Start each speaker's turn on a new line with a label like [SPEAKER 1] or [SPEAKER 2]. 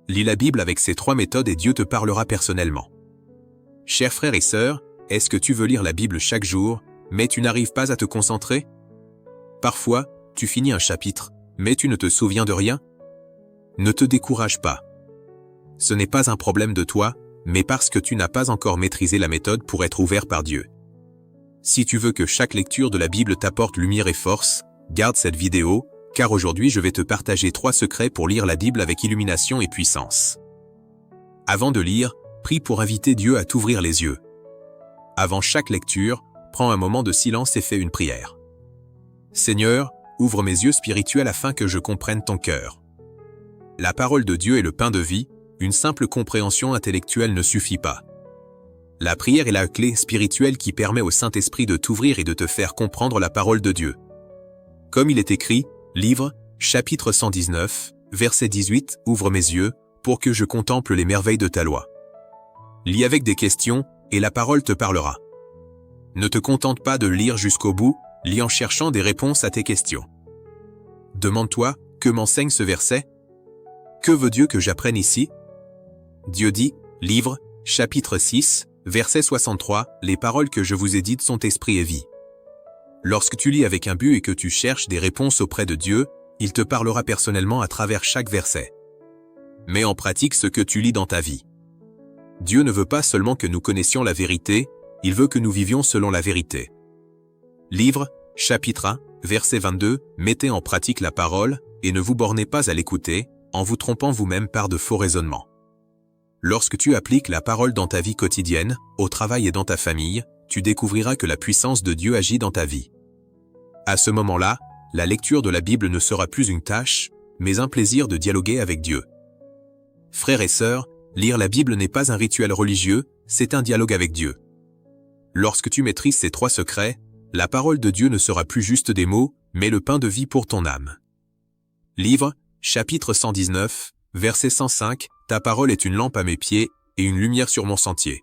[SPEAKER 1] Lis la Bible avec ces 3 méthodes et Dieu te parlera personnellement. Chers frères et sœurs, est-ce que tu veux lire la Bible chaque jour, mais tu n'arrives pas à te concentrer? Parfois, tu finis un chapitre, mais tu ne te souviens de rien? Ne te décourage pas. Ce n'est pas un problème de toi, mais parce que tu n'as pas encore maîtrisé la méthode pour être ouvert par Dieu. Si tu veux que chaque lecture de la Bible t'apporte lumière et force, garde cette vidéo, car aujourd'hui je vais te partager 3 secrets pour lire la Bible avec illumination et puissance. Avant de lire, prie pour inviter Dieu à t'ouvrir les yeux. Avant chaque lecture, prends un moment de silence et fais une prière. Seigneur, ouvre mes yeux spirituels afin que je comprenne ton cœur. La parole de Dieu est le pain de vie, une simple compréhension intellectuelle ne suffit pas. La prière est la clé spirituelle qui permet au Saint-Esprit de t'ouvrir et de te faire comprendre la parole de Dieu. Comme il est écrit, livre, chapitre 119, verset 18, « Ouvre mes yeux, pour que je contemple les merveilles de ta loi. » Lis avec des questions, et la parole te parlera. Ne te contente pas de lire jusqu'au bout, lis en cherchant des réponses à tes questions. Demande-toi, que m'enseigne ce verset? Que veut Dieu que j'apprenne ici? Dieu dit, livre, chapitre 6, verset 63, « Les paroles que je vous ai dites sont esprit et vie. » Lorsque tu lis avec un but et que tu cherches des réponses auprès de Dieu, il te parlera personnellement à travers chaque verset. Mets en pratique ce que tu lis dans ta vie. Dieu ne veut pas seulement que nous connaissions la vérité, il veut que nous vivions selon la vérité. Livre, chapitre 1, verset 22, « Mettez en pratique la parole, et ne vous bornez pas à l'écouter, en vous trompant vous-même par de faux raisonnements. » Lorsque tu appliques la parole dans ta vie quotidienne, au travail et dans ta famille, tu découvriras que la puissance de Dieu agit dans ta vie. À ce moment-là, la lecture de la Bible ne sera plus une tâche, mais un plaisir de dialoguer avec Dieu. Frères et sœurs, lire la Bible n'est pas un rituel religieux, c'est un dialogue avec Dieu. Lorsque tu maîtrises ces 3 secrets, la parole de Dieu ne sera plus juste des mots, mais le pain de vie pour ton âme. Livre, chapitre 119, verset 105, « Ta parole est une lampe à mes pieds et une lumière sur mon sentier. »